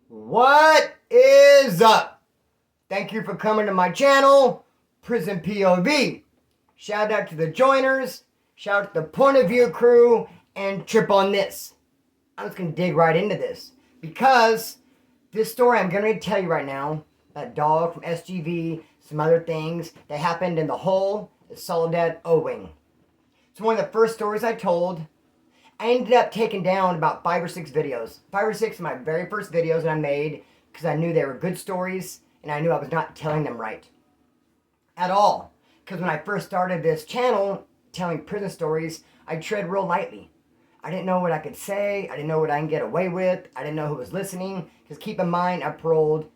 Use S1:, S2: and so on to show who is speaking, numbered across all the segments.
S1: What is up? Thank you for coming to my channel, Prison POV. Shout out to the joiners, shout out to the point of view crew, and trip on this. I'm just going to dig right into this because this story I'm going to tell you right now, that dog from SGV, some other things that happened in the hole is Soledad O-Wing. It's one of the first stories I told. I ended up taking down about 5 or 6 videos. 5 or 6 of my very first videos that I made because I knew they were good stories and I knew I was not telling them right. At all. Because when I first started this channel, telling prison stories, I tread real lightly. I didn't know what I could say. I didn't know what I can get away with. I didn't know who was listening. Because keep in mind, I paroled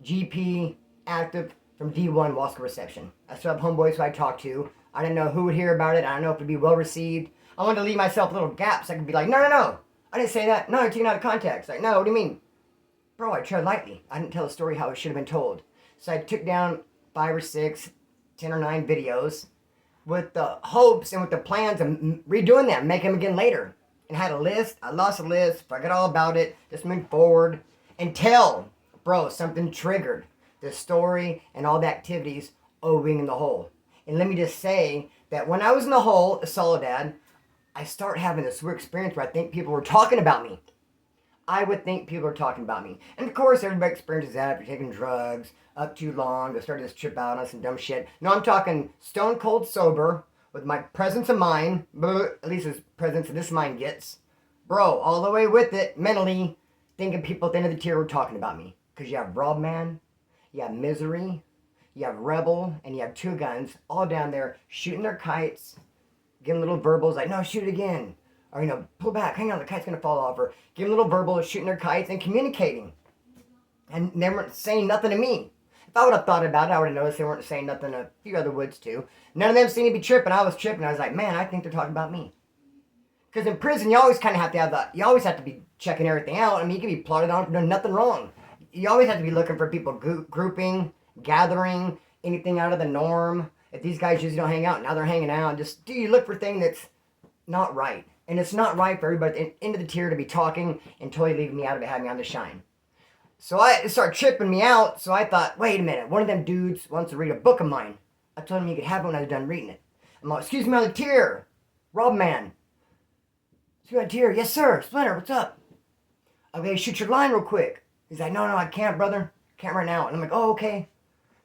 S1: GP active from D1 Wasco Reception. I still have homeboys who I talked to. I didn't know who would hear about it. I didn't know if it would be well received. I wanted to leave myself little gaps. I could be like, no. I didn't say that. No, I'm taking it out of context. Like, no, what do you mean? Bro, I tread lightly. I didn't tell the story how it should have been told. So I took down 5 or 6, 10 or 9 videos with the hopes and with the plans of redoing them, make them again later. And had a list. I lost a list. Forgot all about it. Just moved forward until, bro, something triggered the story and all the activities owing in the hole. And let me just say that when I was in the hole, Soledad, I start having this weird experience where I think people were talking about me. I would think people were talking about me. And of course, everybody experiences that. If you're taking drugs up too long, they'll start to just trip out on some dumb shit. No, I'm talking stone cold sober with my presence of mind, at least as presence of this mind gets. Bro, all the way with it, mentally, thinking people at the end of the tier were talking about me. Because you have Rob Man, you have Misery, you have Rebel, and you have 2 guns all down there shooting their kites, giving little verbals like, no, shoot again. Or, pull back, hang on, the kite's going to fall off. Or giving little verbals, shooting their kites, and communicating. And they weren't saying nothing to me. If I would have thought about it, I would have noticed they weren't saying nothing to a few other woods too. None of them seemed to be tripping. I was tripping. I was like, man, I think they're talking about me. Because in prison, you always kind of have to have that. You always have to be checking everything out. I mean, you can be plotted on for doing nothing wrong. You always have to be looking for people grouping, gathering, anything out of the norm. If these guys usually don't hang out, now they're hanging out. Just, you look for things that's not right. And it's not right for everybody at the end of the tier to be talking and totally leaving me out of it, having me on the shine. So it started tripping me out. So I thought, wait a minute. One of them dudes wants to read a book of mine. I told him he could have it when I was done reading it. I'm like, excuse me on the tier. Rob Man. Excuse me on the tier. Yes, sir. Splinter, what's up? Okay, shoot your line real quick. He's like, no, I can't, brother. Can't right now. And I'm like, oh, okay.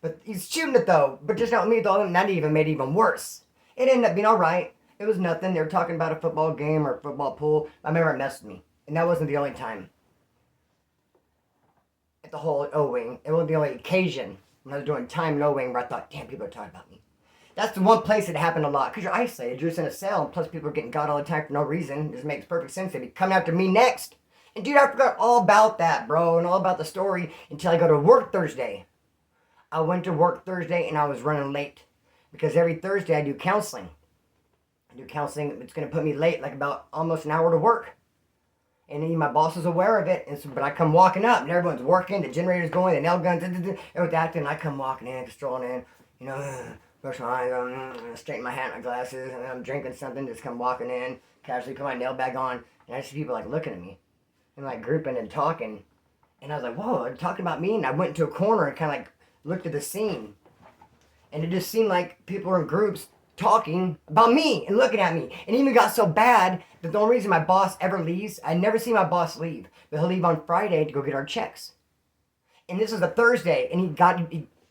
S1: But he's shooting it, though. But just not with me, though. And that even made it even worse. It ended up being all right. It was nothing. They were talking about a football game or a football pool. I remember it messed with me. And that wasn't the only time. At the whole O-Wing. It wasn't the only occasion when I was doing time in O-Wing where I thought, damn, people are talking about me. That's the one place it happened a lot. Because you're isolated. You're just in a cell. And plus people are getting got all the time for no reason. It just makes perfect sense. They'd be coming after me next. And dude, I forgot all about that, bro. And all about the story until I go to work Thursday. I went to work Thursday and I was running late. Because every Thursday I do counseling. It's going to put me late, like about almost an hour to work. And my boss is aware of it. And so, but I come walking up, and everyone's working, the generator's going, the nail guns, everyone's acting, and I come walking in, just strolling in, brush my eyes, straighten my hat, my glasses, and I'm drinking something, just come walking in, casually put my nail bag on, and I see people, like, looking at me, and, like, grouping and talking. And I was like, whoa, they're talking about me? And I went into a corner and kind of, like, looked at the scene. And it just seemed like people were in groups talking about me and looking at me. And it even got so bad that the only reason my boss ever leaves, I never see my boss leave, but he'll leave on Friday to go get our checks. And this was a Thursday, and he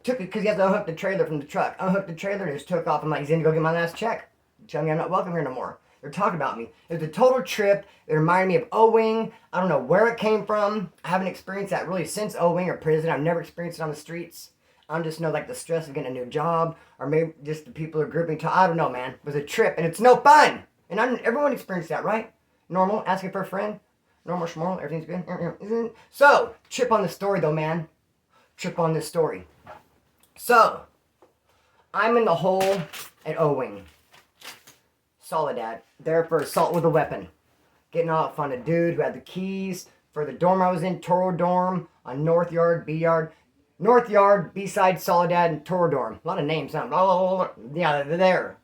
S1: took it because he has to unhook the trailer from the truck. Unhooked the trailer and just took off. I'm like, he's in to go get my last check. Tell me I'm not welcome here no more. They're talking about me. It was a total trip. It reminded me of O-Wing. I don't know where it came from. I haven't experienced that really since O-Wing or prison. I've never experienced it on the streets. I just know like the stress of getting a new job, or maybe just the people are grouping. I don't know, man. It was a trip, and it's no fun. And everyone experienced that, right? Normal, asking for a friend, normal, schmoral, everything's good. So, trip on the story, though, man. Trip on this story. So, I'm in the hole at O-Wing. Soledad, there for assault with a weapon. Getting off on a dude who had the keys for the dorm I was in, Toro Dorm, on North Yard, B Yard. North Yard, B-side, Soledad, and Toro Dorm. A lot of names, huh? Yeah, they're there.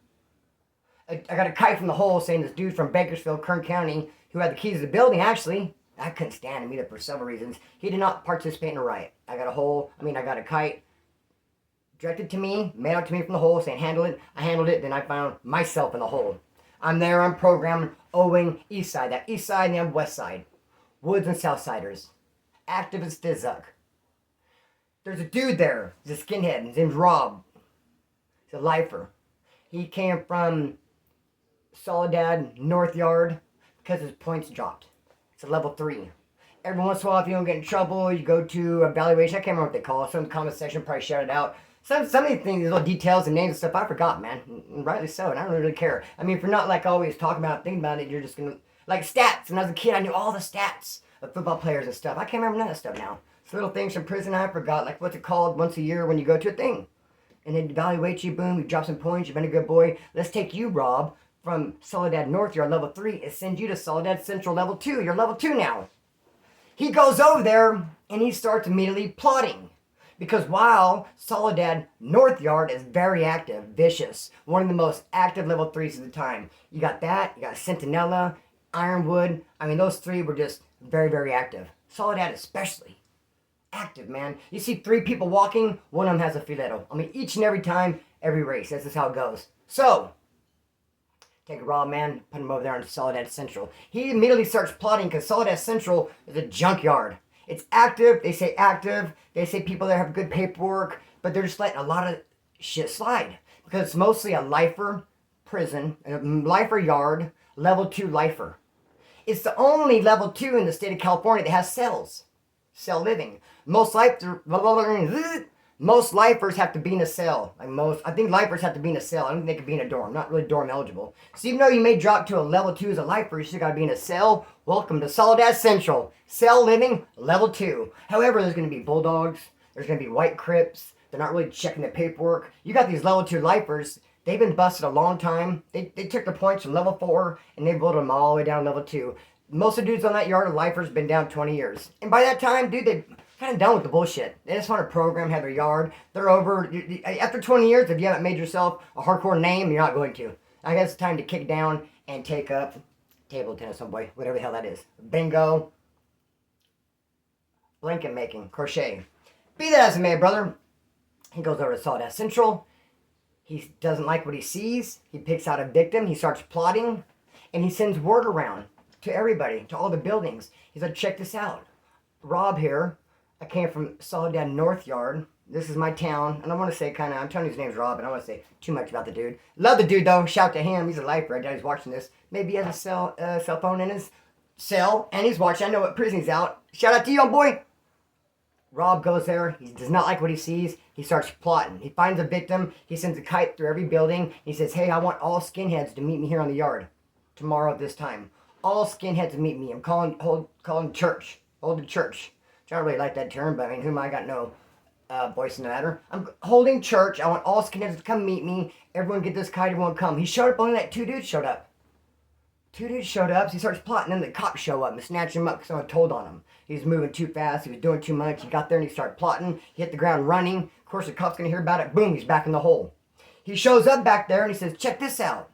S1: I got a kite from the hole saying this dude from Bakersfield, Kern County, who had the keys to the building, actually, I couldn't stand him either for several reasons. He did not participate in a riot. I got a kite directed to me, made out to me from the hole, saying handle it. I handled it, then I found myself in the hole. I'm there, I'm programming, Owing, east side. That east side and then west side. Woods and Southsiders. Active as Fizuck. There's a dude there. He's a skinhead. His name's Rob. He's a lifer. He came from Soledad, North Yard, because his points dropped. It's a level 3. Every once in a while, if you don't get in trouble, you go to evaluation. I can't remember what they call it. Some in the comment section probably shout it out. Some of these things, these little details and names and stuff, I forgot, man. And rightly so, and I don't really care. I mean, if you're not like always talking about it, thinking about it, you're just gonna, like stats. When I was a kid, I knew all the stats of football players and stuff. I can't remember none of that stuff now. It's little things from prison I forgot, like what's it called once a year when you go to a thing. And they evaluate you, boom, you drop some points, you've been a good boy. Let's take you, Rob, from Soledad North, you're level 3, and send you to Soledad Central level 2. You're level 2 now. He goes over there, and he starts immediately plotting. Because while Soledad North Yard is very active, vicious, one of the most active level 3s of the time. You got that, you got Centinela, Ironwood. I mean, those 3 were just very, very active. Soledad especially. Active, man. You see 3 people walking, one of them has a filetto. I mean, each and every time, every race. That's just how it goes. So, take a raw man, put him over there on Soledad Central. He immediately starts plotting because Soledad Central is a junkyard. It's active. They say people there have good paperwork, but they're just letting a lot of shit slide because it's mostly a lifer prison, a lifer yard, level 2 lifer. It's the only level 2 in the state of California that has cells, cell living. Most lifers have to be in a cell. I think lifers have to be in a cell. I don't think they could be in a dorm. Not really dorm eligible. So even though you may drop to a level 2 as a lifer, you still got to be in a cell. Welcome to Soledad Central. Cell living, level 2. However, there's going to be bulldogs. There's going to be white crips. They're not really checking the paperwork. You got these level 2 lifers. They've been busted a long time. They took the points from level 4 and they voted them all the way down to level 2. Most of the dudes on that yard of lifers been down 20 years. And by that time, dude, they kind of done with the bullshit. They just want to program, have their yard. They're over. After 20 years, if you haven't made yourself a hardcore name, you're not going to. I guess it's time to kick down and take up table tennis, homeboy, whatever the hell that is. Bingo. Blanket making, crochet. Be that as it may, brother. He goes over to Soledad Central. He doesn't like what he sees. He picks out a victim. He starts plotting. And he sends word around to everybody, to all the buildings. He's like, check this out. Rob here. I came from Soledad North Yard. This is my town. And I want to say I'm telling you his name's Rob, and I don't want to say too much about the dude. Love the dude, though. Shout to him. He's a lifer. I doubt he's watching this. Maybe he has a cell phone in his cell, and he's watching. I know what prison he's out. Shout out to you, boy. Rob goes there. He does not like what he sees. He starts plotting. He finds a victim. He sends a kite through every building. He says, hey, I want all skinheads to meet me here on the yard tomorrow at this time. All skinheads to meet me. I'm calling church. Hold the church. I don't really like that term, but I mean, who am I? Got no voice in the matter. I'm holding church. I want all skinheads to come meet me. Everyone get this kite. Everyone come. He showed up. Only like 2 dudes showed up. 2 dudes showed up. So he starts plotting. Then the cops show up and snatch him up because someone told on him. He was moving too fast. He was doing too much. He got there and he started plotting. He hit the ground running. Of course, the cop's going to hear about it. Boom, he's back in the hole. He shows up back there and he says, check this out.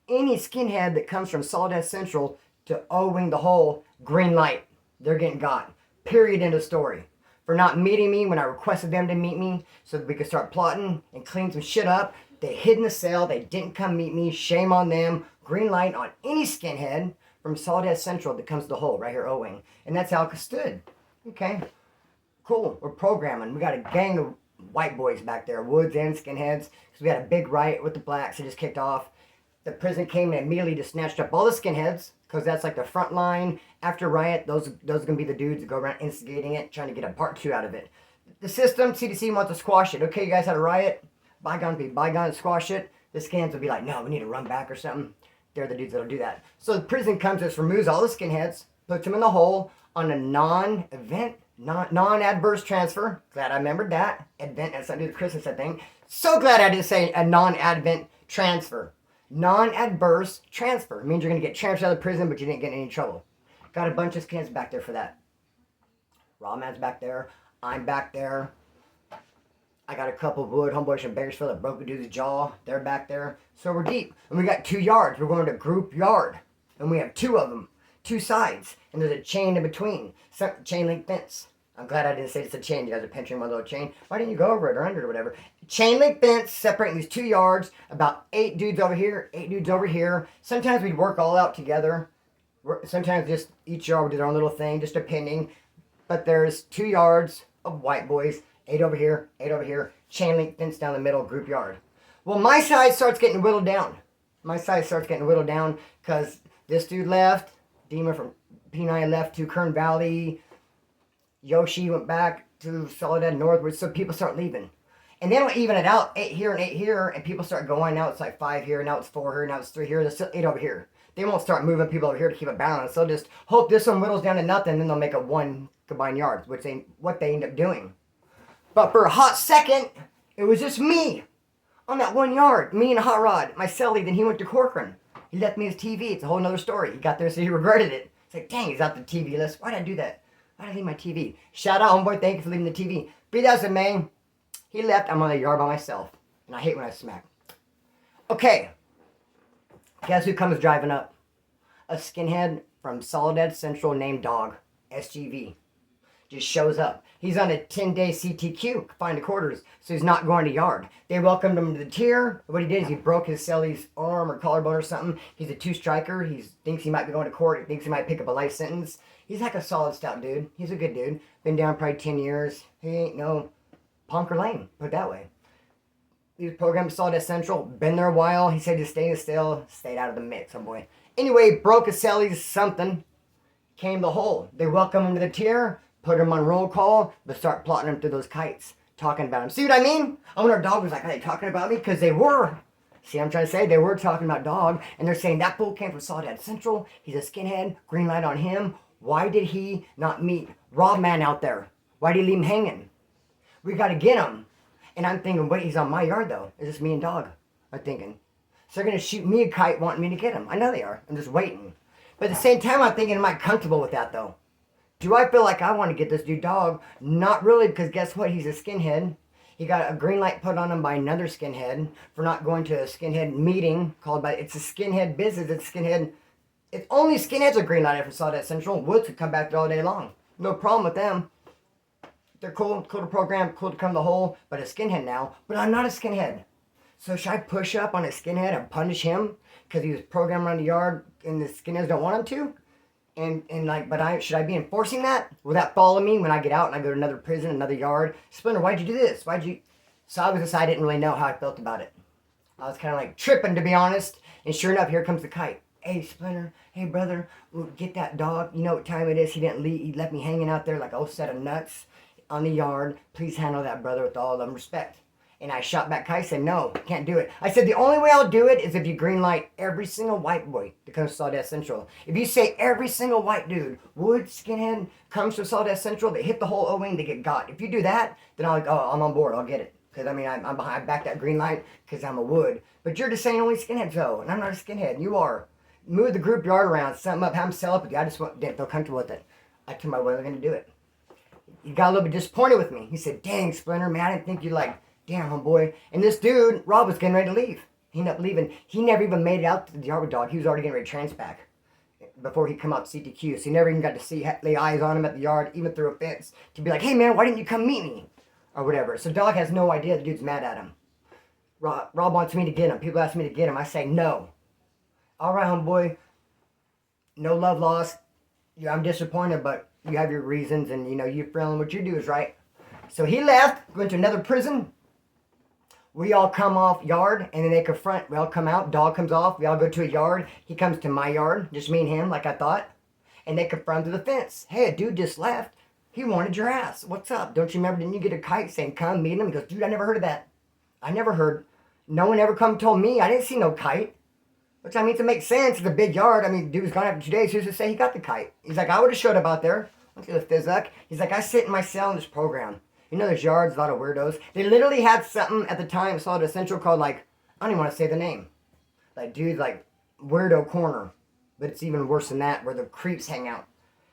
S1: Any skinhead that comes from Soledad Central to Owing the hole, green light. They're getting got. Period, end of story. For not meeting me when I requested them to meet me so that we could start plotting and clean some shit up. They hid in the cell. They didn't come meet me. Shame on them. Green light on any skinhead from Soledad Central that comes to the hole right here, Owing. And that's how it stood. Okay. Cool. We're programming. We got a gang of white boys back there, woods and skinheads. So we had a big riot with the blacks that just kicked off. The prison came and immediately just snatched up all the skinheads because that's like the front line. After riot, those are going to be the dudes that go around instigating it, trying to get a part 2 out of it. The system, CDC wants to squash it. Okay, you guys had a riot. Bygones be bygones, squash it. The skinheads will be like, no, we need to run back or something. They're the dudes that'll do that. So the prison comes, just removes all the skinheads, puts them in the hole on a non-adverse transfer. Glad I remembered that. Advent, that's something to do with Christmas, I think. So glad I didn't say a non-advent transfer. Non-adverse transfer. It means you're going to get transferred out of prison, but you didn't get in any trouble. Got a bunch of skinheads back there for that. Rawman's back there. I'm back there. I got a couple of wood homeboys from Bakersfield that broke a dude's jaw. They're back there. So we're deep. And we got 2 yards. We're going to group yard. And we have 2 of them. two sides, and there's a chain in between. Chain link fence. I'm glad I didn't say it's a chain. You guys are picturing my little chain. Why didn't you go over it or under it or whatever? Chain link fence separating these 2 yards. About 8 dudes over here, 8 dudes over here. Sometimes we'd work all out together. Sometimes just each yard would do their own little thing, just depending. But there's 2 yards of white boys, 8 over here, 8 over here. Chain link fence down the middle, group yard. Well, my side starts getting whittled down. My side starts getting whittled down because this dude left. Demon from Paranoia left to Kern Valley. Yoshi went back to Soledad northward, so people start leaving. And they don't even it out, 8 here and 8 here, and people start going. Now it's like 5 here, now it's 4 here, now it's 3 here, there's still 8 over here. They won't start moving people over here to keep it balanced. They'll just hope this one whittles down to nothing, and then they'll make a 1 combined yards, which ain't what they end up doing. But for a hot second, it was just me on that 1 yard. Me and Hot Rod, my celly, then he went to Corcoran. He left me his TV. It's a whole nother story. He got there, so he regretted it. It's like, dang, he's out the TV list. Why'd I do that? Why'd I leave my TV? Shout out, homeboy. Thank you for leaving the TV. Be that as it may, he left. I'm on the yard by myself. And I hate when I smack. Okay. Guess who comes driving up? A skinhead from Soledad Central named Dog. SGV. Just shows up. He's on a 10-day CTQ, confined to quarters, so he's not going to yard. They welcomed him to the tier. What he did is he broke his celly's arm or collarbone or something. He's a 2-striker. He thinks he might be going to court. He thinks he might pick up a life sentence. He's like a solid, stout dude. He's a good dude. Been down probably 10 years. He ain't no punk or lame, put it that way. He was programmed Soledad Central. Been there a while. He said to stay still. Stayed out of the mix, homeboy. Anyway, broke his celly's something. Came the hole. They welcome him to the tier. Put him on roll call, but start plotting him through those kites. Talking about him. See what I mean? I wonder if Dog was like, are they talking about me? Because they were. See what I'm trying to say? They were talking about Dog. And they're saying that fool came from Soledad Central. He's a skinhead. Green light on him. Why did he not meet Rob Man out there? Why did he leave him hanging? We got to get him. And I'm thinking, wait, he's on my yard though. It's just me and Dog. I'm thinking. So they're going to shoot me a kite wanting me to get him. I know they are. I'm just waiting. But at the same time, I'm thinking, am I comfortable with that though? Do I feel like I want to get this dude Dog? Not really, because guess what? He's a skinhead. He got a green light put on him by another skinhead for not going to a skinhead meeting called by, it's a skinhead business. It's skinhead. It's only skinheads are green lighted for Soledad Central. Woods could come back there all day long. No problem with them. They're cool to program, cool to come to the hole, but a skinhead now. But I'm not a skinhead. So should I push up on a skinhead and punish him because he was programmed around the yard and the skinheads don't want him to? Should I be enforcing that? Will that follow me when I get out and I go to another prison, another yard? Splinter, why'd you do this? So I didn't really know how I felt about it. I was kind of like tripping, to be honest. And sure enough, here comes the kite. Hey, Splinter. Hey, brother. Get that Dog. You know what time it is. He didn't leave. He left me hanging out there like a whole set of nuts on the yard. Please handle that, brother, with all the respect. And I shot back kite, said, no, can't do it. I said, the only way I'll do it is if you green light every single white boy that comes to Soledad Central. If you say every single white dude, Wood, skinhead, comes to Soledad Central, they hit the whole O-wing, they get got. If you do that, then I'm on board, I'll get it. Because, I'm behind, I back that green light because I'm a Wood. But you're just saying only skinheads, though, and I'm not a skinhead. You are. Move the group yard around, something up, have them sell up with you. I just didn't feel comfortable with it. I told my brother going to do it. He got a little bit disappointed with me. He said, dang, Splinter, man, I didn't think you'd damn, homeboy. And this dude, Rob, was getting ready to leave. He ended up leaving. He never even made it out to the yard with Dog. He was already getting ready to transpack before he come out to CTQ. So he never even got to lay eyes on him at the yard, even through a fence, to be like, hey, man, why didn't you come meet me? Or whatever. So Dog has no idea the dude's mad at him. Rob wants me to get him. People ask me to get him. I say, no. All right, homeboy. No love lost. Yeah, I'm disappointed, but you have your reasons, and, you're feeling what you do is right. So he left, went to another prison. We all come off yard, and then they confront. We all come out. Dog comes off. We all go to a yard. He comes to my yard, just me and him, like I thought. And they confront to the fence. Hey, a dude just left. He wanted your ass. What's up? Don't you remember? Didn't you get a kite saying, come meet him? He goes, dude, I never heard of that. I never heard. No one ever come and told me. I didn't see no kite. Which, it makes sense. It's a big yard. Dude was gone after 2 days. Who's to say he got the kite? He's like, I would have showed up out there. Look at the Fizzuck. He's like, I sit in my cell in this program. There's yards, a lot of weirdos. They literally had something at the time, Soledad Central, called, I don't even want to say the name. Weirdo Corner. But it's even worse than that, where the creeps hang out.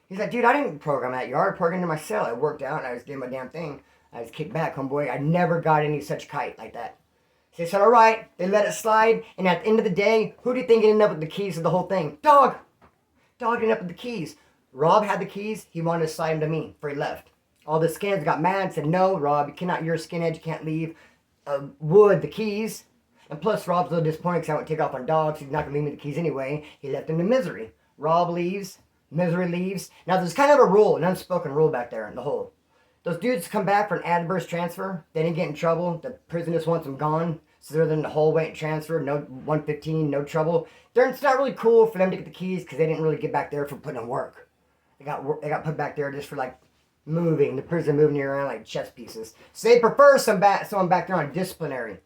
S1: He's like, dude, I didn't program that yard. I programmed in my cell. I worked out, and I was doing my damn thing. I was kicked back, homeboy. I never got any such kite like that. So they said, all right. They let it slide. And at the end of the day, who do you think ended up with the keys to the whole thing? Dog. Dog ended up with the keys. Rob had the keys. He wanted to slide them to me before he left. All the skinheads got mad and said, no, Rob, you cannot, you're a skinhead, you can't leave Wood the keys. And plus, Rob's a little disappointed because I won't take off on dogs. He's not going to leave me the keys anyway. He left him to Misery. Rob leaves. Misery leaves. Now, there's kind of a rule, an unspoken rule back there in the hole. Those dudes come back for an adverse transfer. They didn't get in trouble. The prison just wants them gone. So they're in the hole waiting transfer. No 115, no trouble. It's not really cool for them to get the keys because they didn't really get back there for putting in work. They got put back there just for like moving. The prison moving you around like chess pieces. So they prefer someone back there on disciplinary.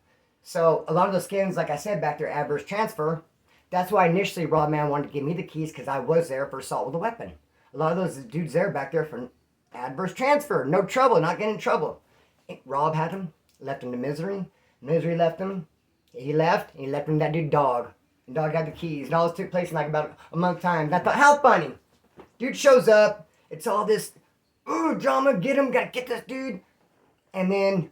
S1: So a lot of those skins, like I said, back there, adverse transfer. That's why initially Rob Man wanted to give me the keys because I was there for assault with a weapon. A lot of those dudes there back there for adverse transfer. No trouble, not getting in trouble. Rob had him, left him to Misery. Misery left him. He left, and he left him that dude Dog. And Dog got the keys. And all this took place in like about a month time. And I thought, how funny. Dude shows up. It's all this, ooh, drama, get him, gotta get this dude. And then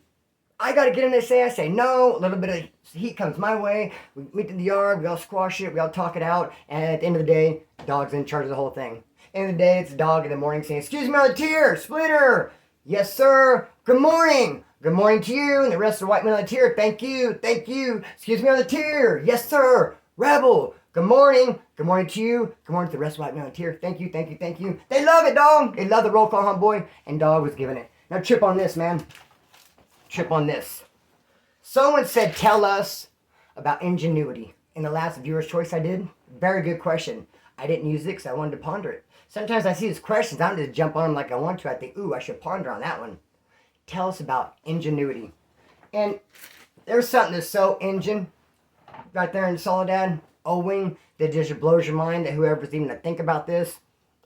S1: I gotta get him, they say. I say no. A little bit of heat comes my way. We meet in the yard, we all squash it, we all talk it out. And at the end of the day, Dog's in charge of the whole thing. End of the day, it's Dog in the morning saying, excuse me on the tier, Splinter. Yes, sir. Good morning. Good morning to you and the rest of the white men on the tier. Thank you. Thank you. Excuse me on the tier. Yes, sir. Rebel. Good morning. Good morning to you. Good morning to the rest of the white men on the tier. Thank you. Thank you. Thank you. They love it, Dog. They love the roll call, homeboy. And Dog was giving it. Now, trip on this, man. Trip on this. Someone said, tell us about Ingenuity. In the last viewer's choice I did. Very good question. I didn't use it because I wanted to ponder it. Sometimes I see these questions. I don't just jump on them like I want to. I think, ooh, I should ponder on that one. Tell us about Ingenuity. And there's something that's so engine right there in Soledad, O-Wing, that just blows your mind that whoever's even to think about this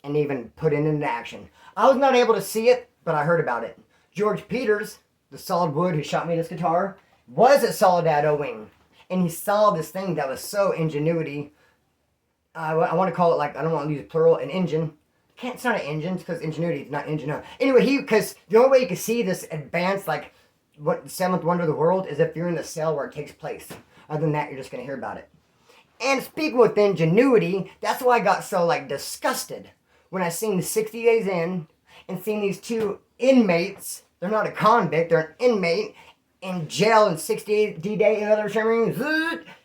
S1: and even put it into action. I was not able to see it, but I heard about it. George Peters, the solid wood who shot me this guitar, was at Soledad O-Wing. And he saw this thing that was so Ingenuity. I want to call it like, I don't want to use plural, an engine. It's not an engine, because Ingenuity is not engine. No. Anyway, because the only way you can see this advanced, like, what the seventh wonder of the world is if you're in the cell where it takes place. Other than that, you're just going to hear about it. And speaking with Ingenuity, that's why I got so, like, disgusted when I seen the 60 Days In and seen these two inmates. They're not a convict, they're an inmate in jail in 60 D-Day, in other terms,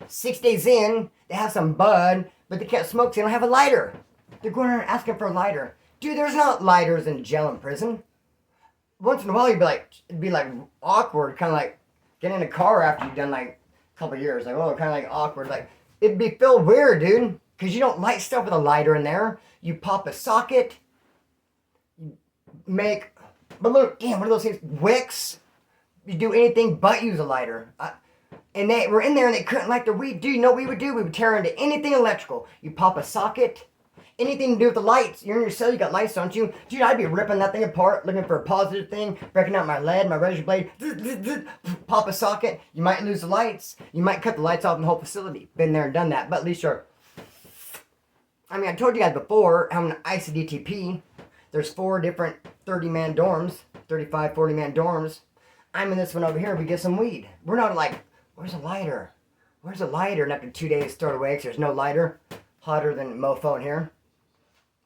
S1: 6 days in, they have some bud, but they can't smoke, so they don't have a lighter. They're going around asking for a lighter. Dude, there's not lighters in jail and prison. Once in a while, it'd be like awkward, kind of like getting in a car after you've done like a couple of years. Like, oh, kind of like awkward. Like, it'd be feel weird, dude, because you don't light stuff with a lighter in there. You pop a socket, you make, but look, damn, what are those things? Wicks. You do anything but use a lighter. And they were in there and they couldn't light their weed. Dude, you know what we would do? We would tear into anything electrical. You pop a socket. Anything to do with the lights. You're in your cell, you got lights, don't you? Dude, I'd be ripping that thing apart, looking for a positive thing, breaking out my lead, my razor blade, pop a socket. You might lose the lights. You might cut the lights off in the whole facility. Been there and done that, but at least you're... I mean, I told you guys before, I'm an ICDTP. There's 4 different 30-man dorms, 35, 40-man dorms. I'm in this one over here, we get some weed. We're not like, where's a lighter? Where's a lighter? And after 2 days, throw it away because there's no lighter. Hotter than mofo in here.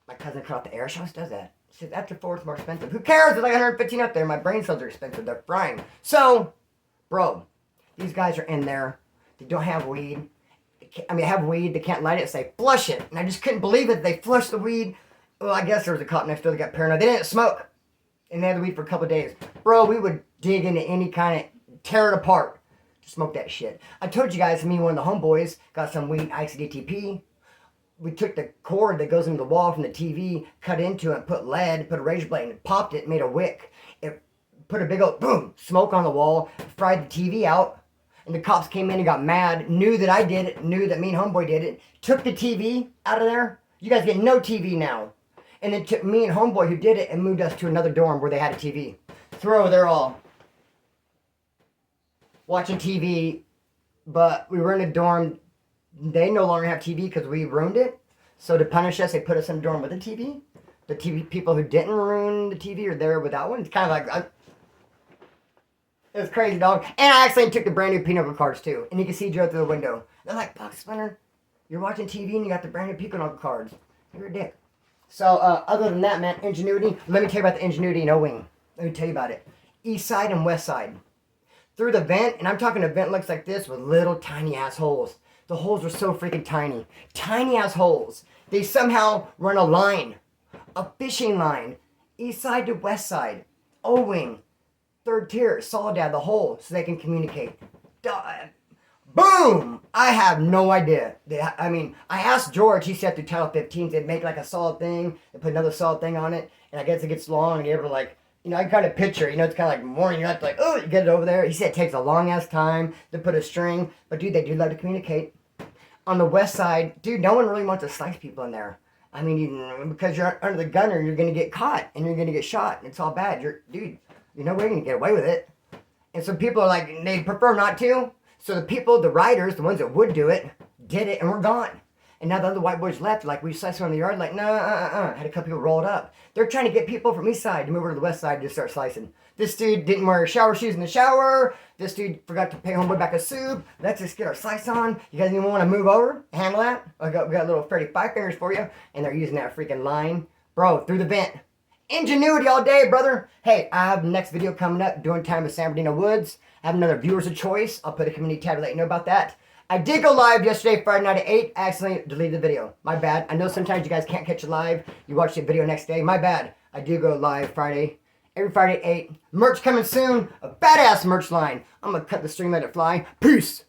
S1: My cousin cut off the air. She always does that. She says, after 4 it's more expensive. Who cares? There's like 115 up there. My brain cells are expensive. They're frying. So, bro, these guys are in there. They don't have weed. They have weed. They can't light it. So they flush it. And I just couldn't believe it. They flushed the weed. Well, I guess there was a cop next door that got paranoid. They didn't smoke. And they had the weed for a couple of days. Bro, we would dig into any kind of, tear it apart to smoke that shit. I told you guys, me and one of the homeboys got some weed, ICDTP. We took the cord that goes into the wall from the TV, cut into it, put lead, put a razor blade, and popped it, made a wick. It put a big old boom, smoke on the wall, fried the TV out, and the cops came in and got mad, knew that I did it, knew that me and homeboy did it, took the TV out of there. You guys get no TV now. And it took me and homeboy who did it and moved us to another dorm where they had a TV. Throw, they're all watching TV, but we were in a dorm. They no longer have TV because we ruined it. So to punish us, they put us in a dorm with a TV. The TV people who didn't ruin the TV are there without one. It's kind of like... it's crazy, dog. And I actually took the brand new Pinocchio cards, too. And you can see Joe through the window. They're like, fuck, Splinter, you're watching TV and you got the brand new Pinocchio cards. You're a dick. So, other than that, man, Ingenuity. Let me tell you about the Ingenuity in O-Wing. Let me tell you about it. East side and west side. Through the vent, and I'm talking a vent looks like this with little tiny ass holes. The holes are so freaking tiny. Tiny ass holes. They somehow run a line. A fishing line. East side to west side. O-Wing. Third tier. Soledad, the hole, so they can communicate. Boom! I have no idea. I mean, I asked George, he said through Title 15, they'd make like a solid thing, and put another solid thing on it, and I guess it gets long, and you're able to like, you know, I kind of picture, you know, it's kind of like morning, you have to like, oh, you get it over there. He said it takes a long ass time to put a string, but dude, they do love to communicate. On the west side, dude, no one really wants to slice people in there. I mean, because you're under the gunner, you're going to get caught, and you're going to get shot, and it's all bad. Dude, you know we're going to get away with it. And some people are like, they prefer not to. So the people, the riders, the ones that would do it, did it and we're gone. And now the other white boys left, like we sliced around the yard, like, no, Had a couple people rolled up. They're trying to get people from east side to move over to the west side to start slicing. This dude didn't wear shower shoes in the shower. This dude forgot to pay homeboy back a soup. Let's just get our slice on. You guys even want to move over? Handle that? We got little Freddy Five Fingers for you. And they're using that freaking line. Bro, through the vent. Ingenuity all day, brother. Hey, I have the next video coming up doing time with San Bernardino Woods. I have another viewers of choice. I'll put a community tab to let you know about that. I did go live yesterday, Friday night at 8. I accidentally deleted the video. My bad. I know sometimes you guys can't catch it live. You watch the video next day. My bad. I do go live Friday. Every Friday at 8. Merch coming soon. A badass merch line. I'm going to cut the stream, let it fly. Peace.